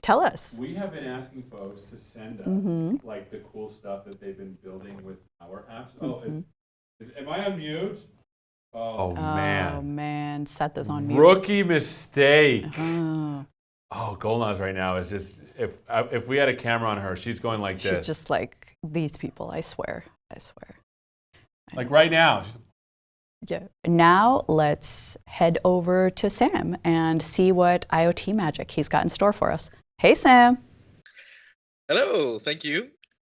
Tell us. We have been asking folks to send us like the cool stuff that they've been building with our apps. Am I on mute? Oh Oh man, man, Seth is on mute. rookie mistake. Oh, Oh, Golnaz right now is just if we had a camera on her, she's going like she's this. just like these people. I swear. Like right now. Yeah. Now let's head over to Sam and see what IoT magic he's got in store for us. Hey, Sam. Hello, thank you,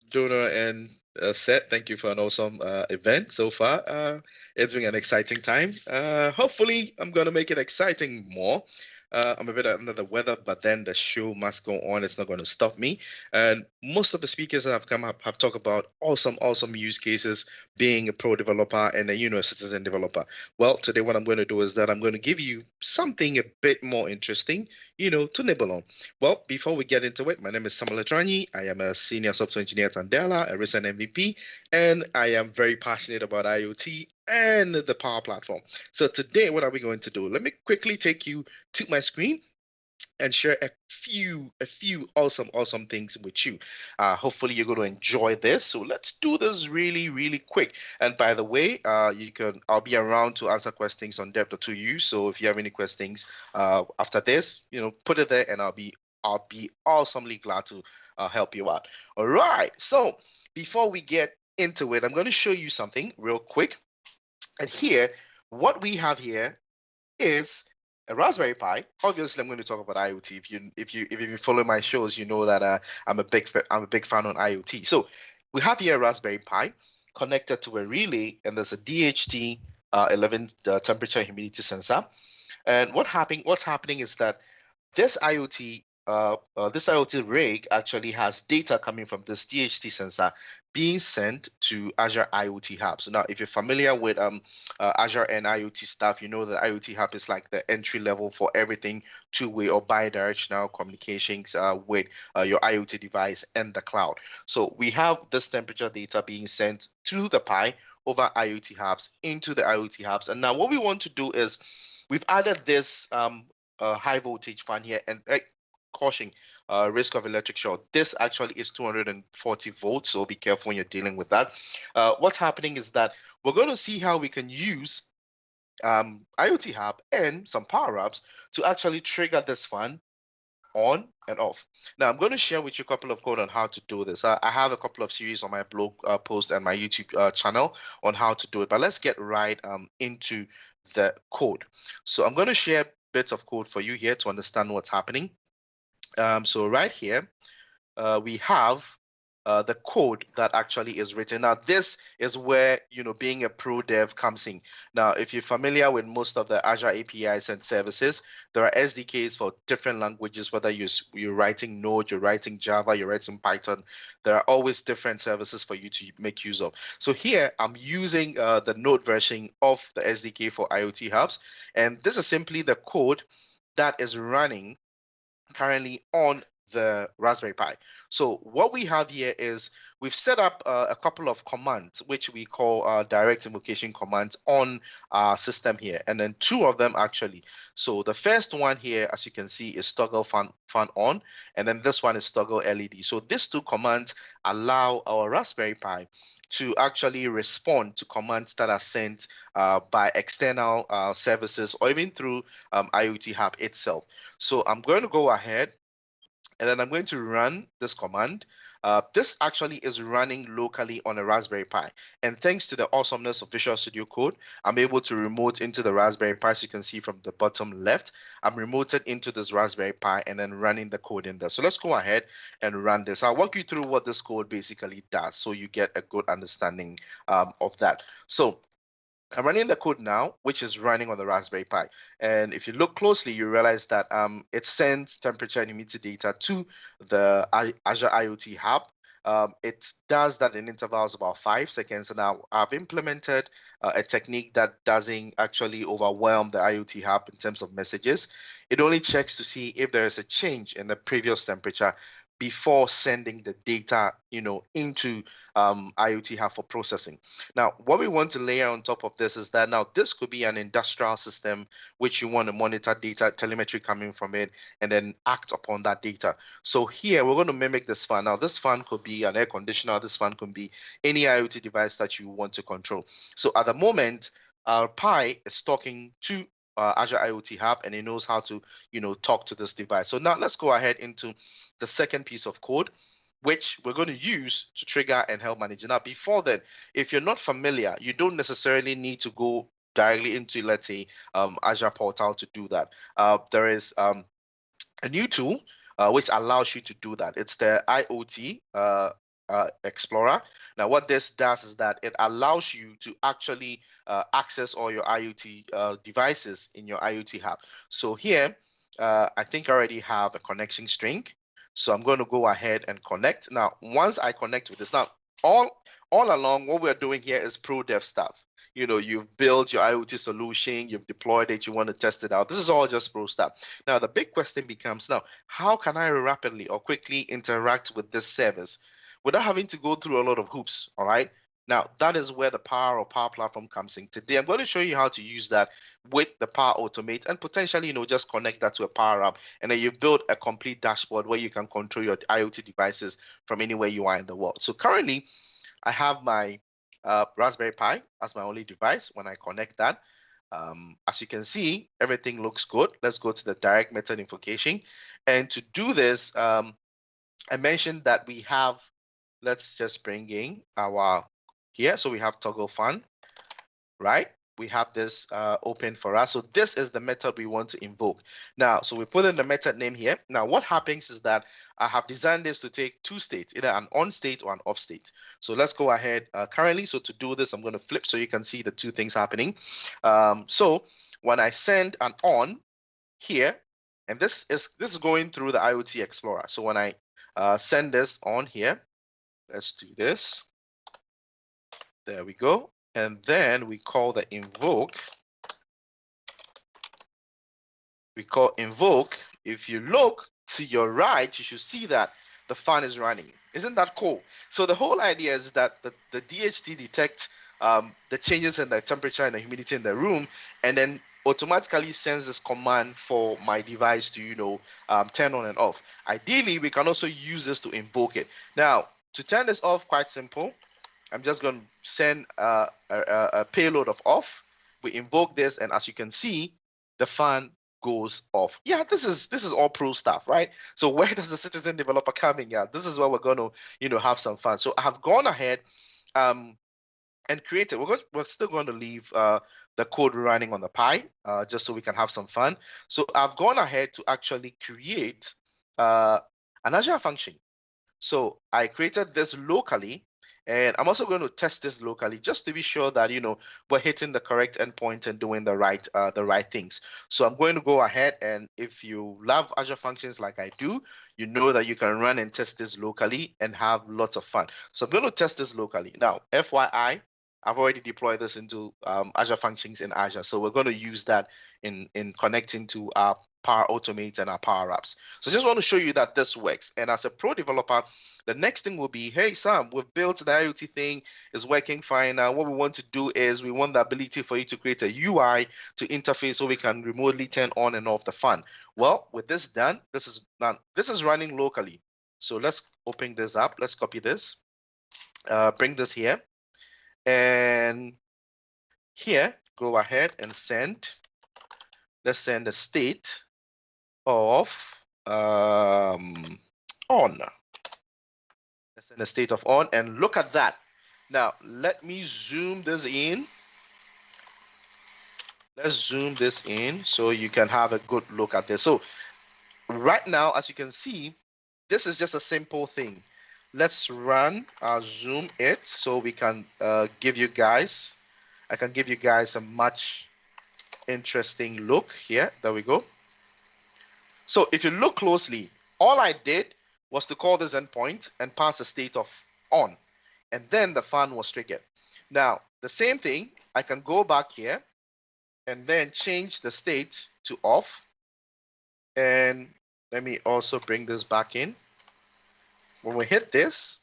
Jonah and Seth. Thank you for an awesome event so far. It's been an exciting time. Hopefully, I'm going to make it exciting more. I'm a bit under the weather, but then the show must go on. It's not going to stop me. And most of the speakers that have come up have talked about awesome use cases being a pro developer and a citizen developer. Well, today what I'm going to do is that I'm going to give you something a bit more interesting, to nibble on. Well, before we get into it, my name is Samuel Atranyi. I am a senior software engineer at Andela, a recent MVP, and I am very passionate about IoT and the Power Platform. So today, what are we going to do? Let me quickly take you to my screen and share a few awesome things with you. Hopefully you're going to enjoy this. So let's do this really quick. And by the way, I'll be around to answer questions on depth or to you. So if you have any questions after this, put it there and I'll be awesomely glad to help you out. All right. So before we get into it, I'm going to show you something real quick. And here, what we have here is a Raspberry Pi. Obviously, I'm going to talk about IoT. If you follow my shows, you know that I'm a big fan on IoT. So we have here a Raspberry Pi connected to a relay, and there's a DHT 11 temperature and humidity sensor. And what's happening is that this IoT rig actually has data coming from this DHT sensor being sent to Azure IoT Hub. So now, if you're familiar with Azure and IoT stuff, you know that IoT Hub is like the entry level for everything two-way or bi-directional communications with your IoT device and the cloud. So we have this temperature data being sent to the Pi over IoT Hubs into the IoT Hubs. And now what we want to do is we've added this high voltage fan here, and caution, risk of electric short. This actually is 240 volts, so be careful when you're dealing with that. What's happening is that we're going to see how we can use IoT Hub and some power ups to actually trigger this fan on and off. Now I'm going to share with you a couple of code on how to do this. I have a couple of series on my blog post and my YouTube channel on how to do it, but let's get right into the code. So I'm going to share bits of code for you here to understand what's happening. So right here, we have the code that actually is written. Now, this is where, being a pro dev comes in. Now, if you're familiar with most of the Azure APIs and services, there are SDKs for different languages, whether you're writing Node, you're writing Java, you're writing Python. There are always different services for you to make use of. So here, I'm using the Node version of the SDK for IoT Hubs. And this is simply the code that is running currently on the Raspberry Pi. So what we have here is we've set up a couple of commands, which we call direct invocation commands on our system here, and then two of them actually. So the first one here, as you can see, is toggle fan on, and then this one is toggle LED. So these two commands allow our Raspberry Pi to actually respond to commands that are sent by external services or even through IoT Hub itself. So I'm going to go ahead and then I'm going to run this command. This actually is running locally on a Raspberry Pi. And thanks to the awesomeness of Visual Studio Code, I'm able to remote into the Raspberry Pi. As you can see from the bottom left, I'm remoted into this Raspberry Pi and then running the code in there. So let's go ahead and run this. I'll walk you through what this code basically does so you get a good understanding of that. So I'm running the code now, which is running on the Raspberry Pi. And if you look closely, you realize that it sends temperature and humidity data to the Azure IoT Hub. It does that in intervals about 5 seconds. And now I've implemented a technique that doesn't actually overwhelm the IoT Hub in terms of messages. It only checks to see if there is a change in the previous temperature before sending the data, into IoT Hub for processing. Now, what we want to layer on top of this is that now this could be an industrial system which you want to monitor data, telemetry coming from it, and then act upon that data. So here we're going to mimic this fan. Now, this fan could be an air conditioner. This fan could be any IoT device that you want to control. So at the moment, our Pi is talking to Azure IoT Hub, and it knows how to, talk to this device. So now let's go ahead into the second piece of code, which we're going to use to trigger and help manage it. Now, before then, if you're not familiar, you don't necessarily need to go directly into, let's say, Azure portal to do that. There is a new tool which allows you to do that. It's the IoT Explorer. Now, what this does is that it allows you to actually access all your IoT devices in your IoT Hub. So here, I think I already have a connection string. So I'm going to go ahead and connect. Now, once I connect with this, now all along, what we're doing here is pro dev stuff. You've built your IoT solution, you've deployed it, you want to test it out. This is all just pro stuff. Now, the big question becomes now, how can I rapidly or quickly interact with this service without having to go through a lot of hoops? All right. Now, that is where the Power Platform comes in. Today, I'm going to show you how to use that with the Power Automate and potentially, just connect that to a Power App. And then you've built a complete dashboard where you can control your IoT devices from anywhere you are in the world. So currently, I have my Raspberry Pi as my only device. When I connect that, as you can see, everything looks good. Let's go to the direct method invocation. And to do this, I mentioned that we have, let's just bring in our here. So we have toggle fun, right? We have this open for us. So this is the method we want to invoke. Now, so we put in the method name here. Now, what happens is that I have designed this to take two states, either an on state or an off state. So let's go ahead currently. So to do this, I'm going to flip so you can see the two things happening. So when I send an on here, and this is going through the IoT Explorer. So when I send this on here, let's do this. There we go. And then we call the invoke. We call invoke. If you look to your right, you should see that the fan is running. Isn't that cool? So the whole idea is that the DHT detects the changes in the temperature and the humidity in the room, and then automatically sends this command for my device to, turn on and off. Ideally, we can also use this to invoke it. Now, to turn this off, quite simple. I'm just going to send a payload of off. We invoke this, and as you can see, the fan goes off. Yeah, this is all pro stuff, right? So where does the citizen developer come in? Yeah, this is where we're going to have some fun. So I have gone ahead and created. We're still going to leave the code running on the Pi just so we can have some fun. So I've gone ahead to actually create an Azure function. So I created this locally. And I'm also going to test this locally just to be sure that we're hitting the correct endpoint and doing the right things. So I'm going to go ahead, and if you love Azure Functions like I do, you know that you can run and test this locally and have lots of fun. So I'm going to test this locally. Now, FYI, I've already deployed this into Azure Functions in Azure. So we're going to use that in connecting to our Power Automate and our Power Apps. So I just want to show you that this works. And as a pro developer, the next thing will be, hey, Sam, we've built the IoT thing, is working fine. Now, what we want to do is we want the ability for you to create a UI to interface so we can remotely turn on and off the fan. Well, with this done, this is running locally. So let's open this up. Let's copy this, bring this here. And here, go ahead and send. Let's send a state of on. Let's send a state of on, and look at that. Now, let me zoom this in. Let's zoom this in so you can have a good look at this. So right now, as you can see, this is just a simple thing. Let's run, zoom it so we can give you guys, I can give you guys a much interesting look here. There we go. So if you look closely, all I did was to call this endpoint and pass a state of on, and then the fan was triggered. Now, the same thing, I can go back here and then change the state to off. And let me also bring this back in. when we hit this,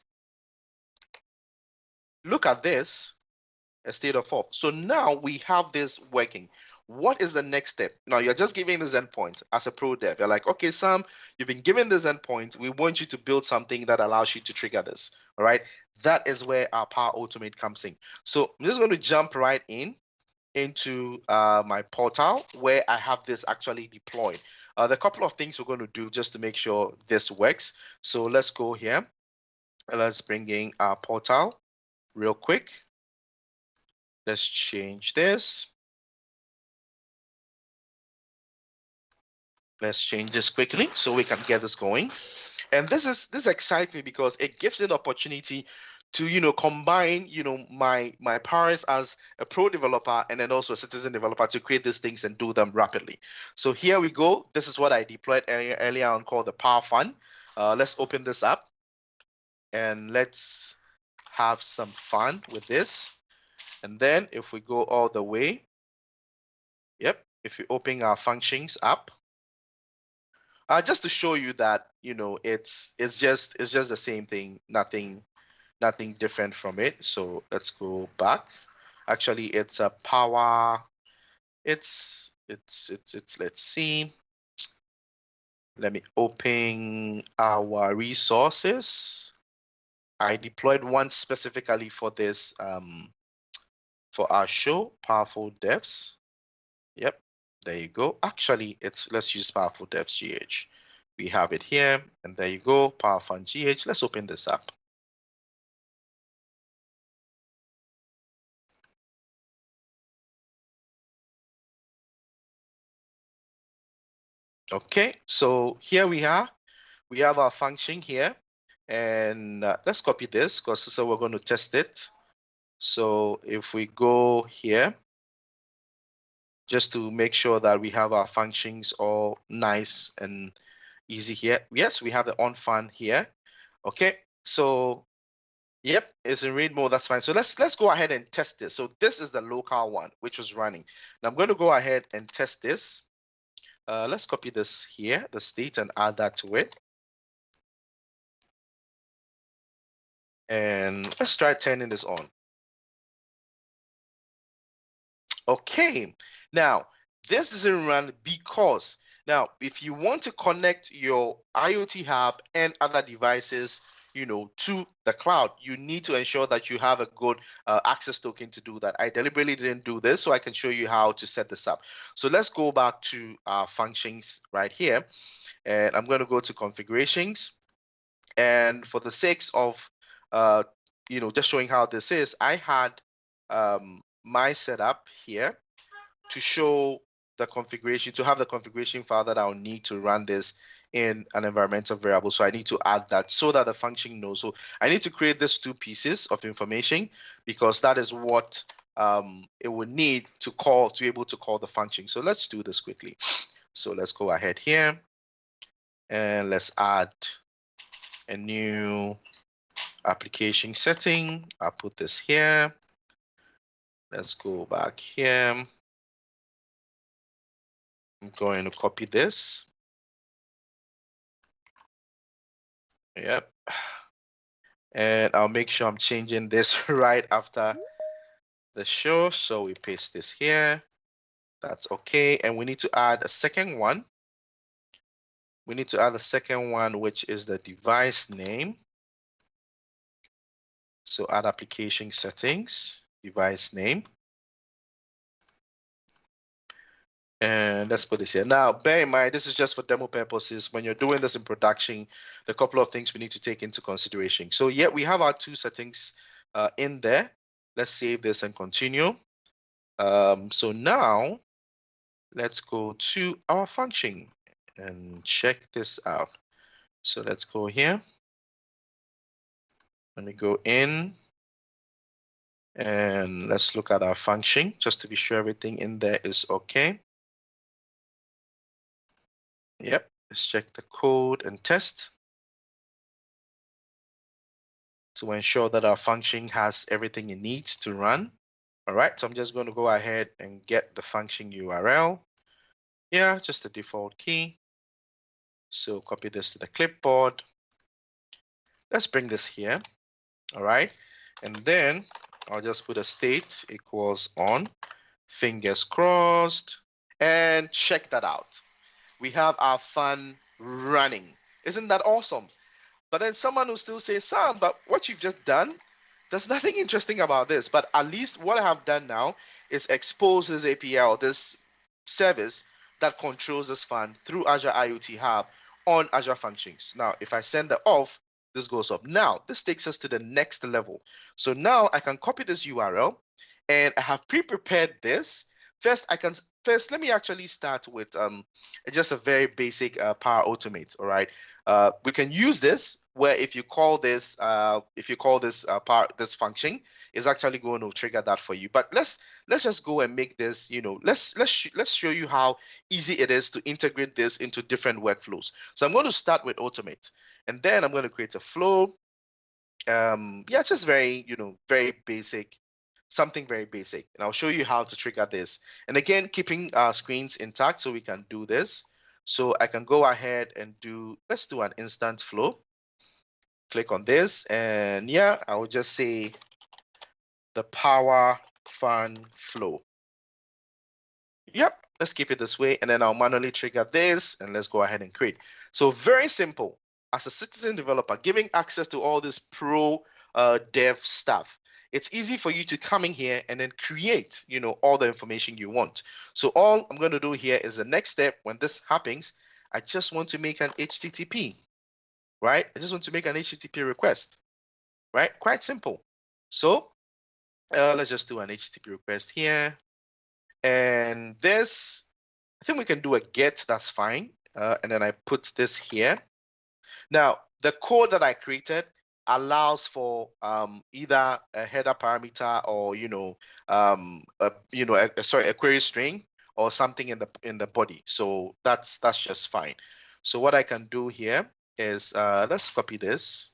look at this, a state of off. So now we have this working. What is the next step? Now you're just giving this endpoint as a pro dev. You're like, okay, Sam, you've been given this endpoint. We want you to build something that allows you to trigger this. All right. That is where our Power Automate comes in. So I'm just going to jump right into my portal where I have this actually deployed. There are a couple of things we're going to do just to make sure this works. So let's go here and let's bring in our portal real quick. Let's change this. Let's change this quickly so we can get this going. And this excites me because it gives an opportunity to combine my powers as a pro developer and then also a citizen developer to create these things and do them rapidly. So here we go. This is what I deployed earlier on called the Power Fun. Let's open this up and let's have some fun with this. And then if we go all the way, yep, if we open our functions up, just to show you that it's just the same thing, nothing different from it. So let's go back. Actually, it's a power. It's let's see. Let me open our resources. I deployed one specifically for this for our show, Powerful Devs. Yep, there you go. Actually, let's use Powerful Devs GH. We have it here, and there you go, Power Fun GH. Let's open this up. Okay, so here we are. We have our function here, and let's copy this because so we're going to test it. So if we go here, just to make sure that we have our functions all nice and easy here. Yes, we have the on fun here. Okay, so yep, it's in read mode. That's fine. So let's go ahead and test this. So this is the local one which was running. Now I'm going to go ahead and test this. Let's copy this here, the state, and add that to it. And let's try turning this on. Okay, now this doesn't run because now if you want to connect your IoT hub and other devices to the cloud, you need to ensure that you have a good access token to do that. I deliberately didn't do this so I can show you how to set this up. So let's go back to our functions right here, and I'm going to go to configurations. And for the sake of just showing how this is, I had my setup here to show the configuration, to have the configuration file that I'll need to run this in an environmental variable. So I need to add that so that the function knows. So I need to create these two pieces of information because that is what it would need to be able to call the function. So let's do this quickly. So let's go ahead here and let's add a new application setting. I'll put this here. Let's go back here. I'm going to copy this. Yep. And I'll make sure I'm changing this right after the show. So we paste this here. That's okay. And we need to add a second one. We need to add a second one, which is the device name. So add application settings, device name. And let's put this here. Now, bear in mind, this is just for demo purposes. When you're doing this in production, there are a couple of things we need to take into consideration. So yeah, we have our two settings in there. Let's save this and continue. So now, let's go to our function and check this out. So let's go here. Let me go in and let's look at our function just to be sure everything in there is okay. Yep, let's check the code and test to ensure that our function has everything it needs to run. All right, so I'm just going to go ahead and get the function URL. Yeah, just the default key. So copy this to the clipboard. Let's bring this here. All right. And then I'll just put a state equals on. Fingers crossed. And check that out. We have our fun running. Isn't that awesome? But then someone will still say, Sam, but what you've just done, there's nothing interesting about this. But at least what I have done now is expose this API or this service that controls this fund through Azure IoT Hub on Azure Functions. Now, if I send that off, this goes up. Now, this takes us to the next level. So now I can copy this URL and I have pre-prepared this. First, let me actually start with just a very basic Power Automate. All right, we can use this where if you call this this function, is actually going to trigger that for you. But let's just go and make this. Let's show you how easy it is to integrate this into different workflows. So I'm going to start with automate, and then I'm going to create a flow. Yeah, just very very basic, something very basic, and I'll show you how to trigger this. And again, keeping our screens intact so we can do this. So I can go ahead and let's do an instant flow. Click on this, and yeah, I will just say the power fun flow. Yep, let's keep it this way, and then I'll manually trigger this, and let's go ahead and create. So very simple. As a citizen developer, giving access to all this pro dev stuff, it's easy for you to come in here and then create, all the information you want. So all I'm going to do here is the next step. When this happens, I just want to make an HTTP, right? I just want to make an HTTP request, right? Quite simple. So let's just do an HTTP request here. And this, I think we can do a get, that's fine. And then I put this here. Now, the code that I created allows for either a header parameter or a query string or something in the body. So that's just fine. So what I can do here is let's copy this.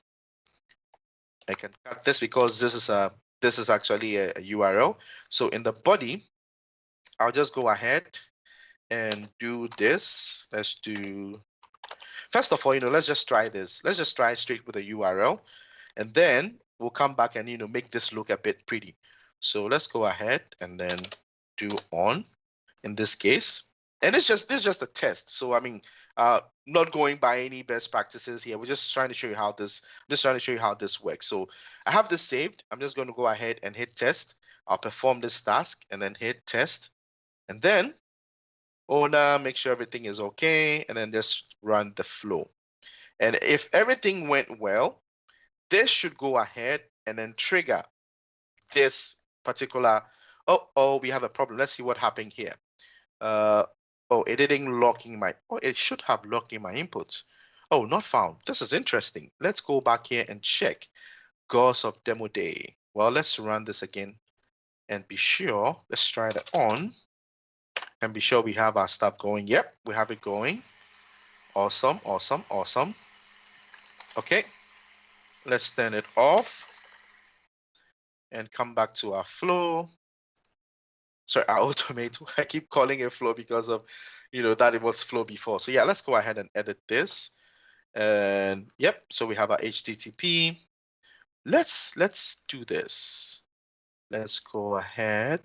I can cut this because this is actually a URL. So in the body, I'll just go ahead and do this. First of all, let's just try this. Let's just try straight with a URL, and then we'll come back and make this look a bit pretty. So let's go ahead and then do on in this case. And this is just a test. So I mean, not going by any best practices here. We're just trying to show you how this works. So I have this saved. I'm just going to go ahead and hit test. I'll perform this task and then hit test. And then make sure everything is okay, and then just run the flow. And if everything went well, this should go ahead and then trigger this particular, we have a problem. Let's see what happened here. It didn't lock in it should have locked in my inputs. Oh, not found. This is interesting. Let's go back here and check Ghost of Demo Day. Well, let's run this again and be sure. Let's try that on and be sure we have our stuff going. Yep, we have it going. Awesome, awesome, awesome. Okay, let's turn it off and come back to our flow. Sorry, our automate. I keep calling it flow because of, that it was flow before. So yeah, let's go ahead and edit this. And yep, so we have our HTTP. Let's do this. Let's go ahead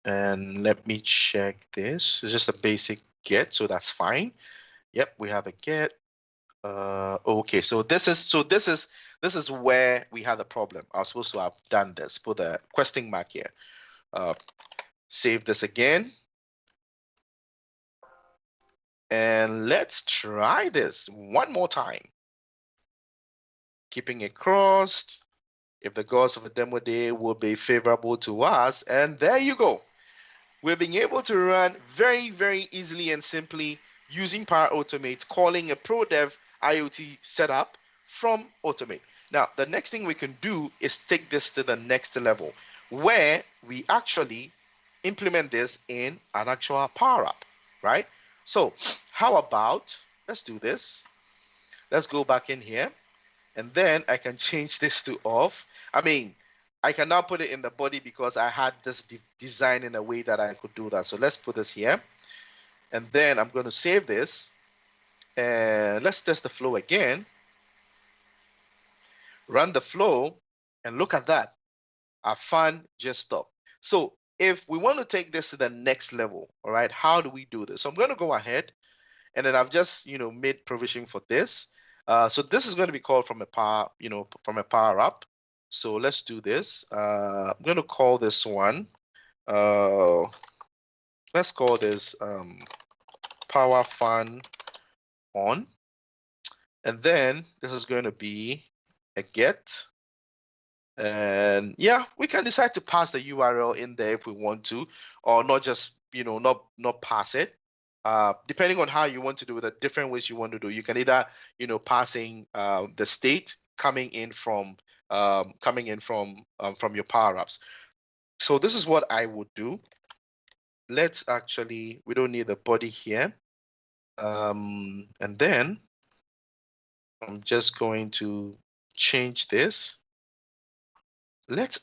and let me check this. It's just a basic get, so that's fine. Yep, we have a get. Okay, so this is where we had the problem. I was supposed to have done this. Put a question mark here. Save this again. And let's try this one more time. Keeping it crossed. If the goals of a demo day will be favorable to us. And there you go. We're being able to run very, very easily and simply using Power Automate, calling a ProDev IoT setup from Automate. Now, the next thing we can do is take this to the next level, where we actually implement this in an actual Power App, right? So how about, let's do this. Let's go back in here, and then I can change this to off. I mean, I can now put it in the body because I had this design in a way that I could do that. So let's put this here. And then I'm going to save this. And let's test the flow again. run the flow, and look at that. Our fan just stopped. So if we want to take this to the next level, all right, how do we do this? So I'm going to go ahead, and then I've just, made provision for this. So this is going to be called from a power, from a power up. So let's do this. I'm going to call this one. Let's call this power fan on. And then this is going to be a get. And yeah, we can decide to pass the URL in there if we want to, or not just, not pass it. Depending on how you want to do it, the different ways you want to do. You can either, passing the state coming in from your power ups. So this is what I would do. Let's actually, we don't need the body here. And then I'm just going to change this.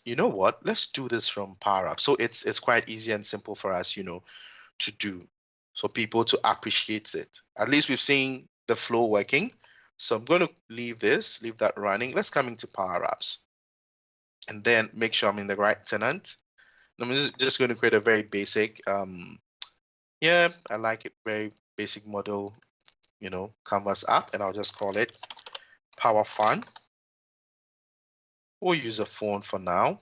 You know what? Let's do this from Power Up. So it's quite easy and simple for us, to do. So people to appreciate it. At least we've seen the flow working. So I'm going to leave that running. Let's come into Power Apps. And then make sure I'm in the right tenant. I'm just going to create a very basic, yeah, I like it, very basic model, Canvas app, and I'll just call it Power Fan. We'll use a phone for now.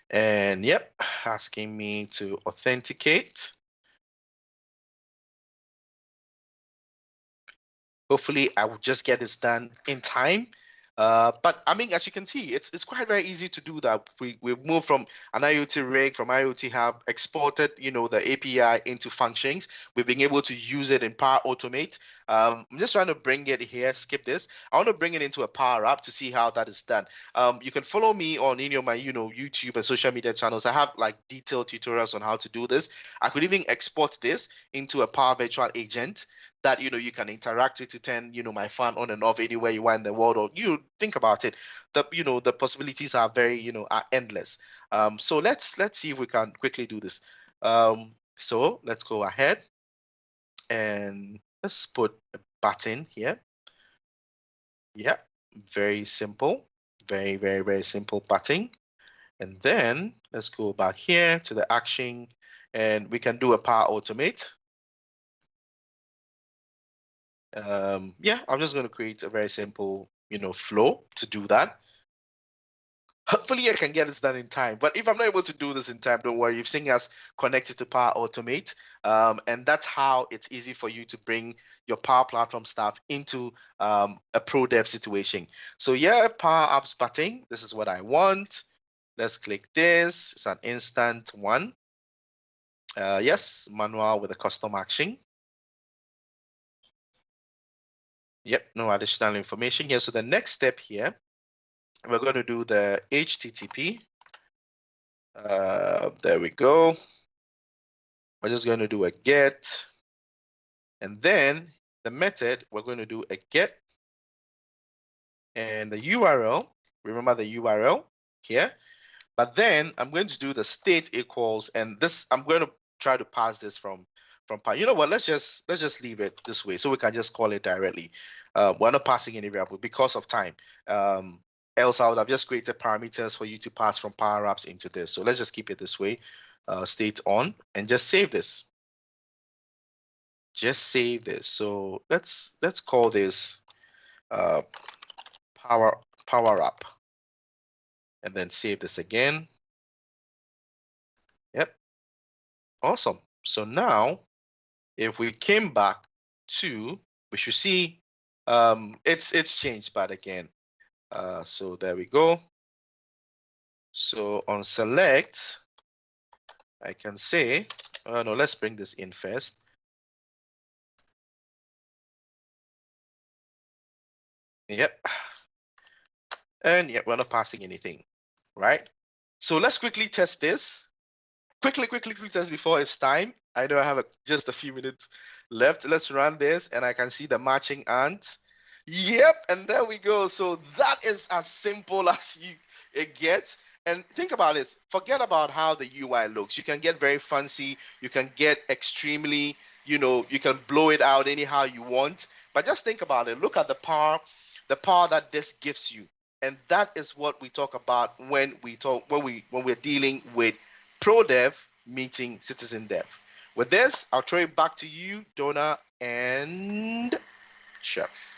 And yep, asking me to authenticate. Hopefully I will just get this done in time. But I mean, as you can see, it's quite very easy to do that. We've moved from an IoT rig, from IoT Hub, exported, the API into functions. We've been able to use it in Power Automate. I'm just trying to bring it here. Skip this. I want to bring it into a Power App to see how that is done. You can follow me on my YouTube and social media channels. I have like detailed tutorials on how to do this. I could even export this into a Power Virtual Agent that you can interact with to turn my fan on and off anywhere you are in the world, or you think about it, the possibilities are very are endless. So let's see if we can quickly do this. So let's go ahead and let's put a button here. Yeah, very simple, very, very, very simple button. And then let's go back here to the action, and we can do a Power Automate. Yeah, I'm just going to create a very simple, flow to do that. Hopefully I can get this done in time. But if I'm not able to do this in time, don't worry. You've seen us connected to Power Automate. And that's how it's easy for you to bring your Power Platform stuff into a pro dev situation. So yeah, Power Apps button. This is what I want. Let's click this. It's an instant one. Yes, manual with a custom action. Yep, no additional information here. So the next step here, we're going to do the HTTP. There we go. We're just going to do a get. And then the method, we're going to do a get. And the URL, remember the URL here. But then I'm going to do the state equals, and this, I'm going to try to pass this from Power. You know what, let's just leave it this way so we can just call it directly. We're not passing any variable because of time. Else I would have just created parameters for you to pass from Power Apps into this. So let's just keep it this way. State on, and just save this. Just save this. So let's call this Power Up, and then save this again. Yep. Awesome. So now, if we came back to, we should see it's changed, but again. So there we go. So on select, I can say, no, let's bring this in first. Yep. And yep, we're not passing anything, right? So let's quickly test this. Quickly test before it's time. I know I have just a few minutes left. Let's run this, and I can see the matching ant. Yep, and there we go. So that is as simple as it gets. And think about this. Forget about how the UI looks. You can get very fancy. You can get extremely, you can blow it out anyhow you want. But just think about it. Look at the power that this gives you. And that is what we talk about when we're dealing with pro dev meeting citizen dev. With this, I'll throw it back to you, Donna and Chef.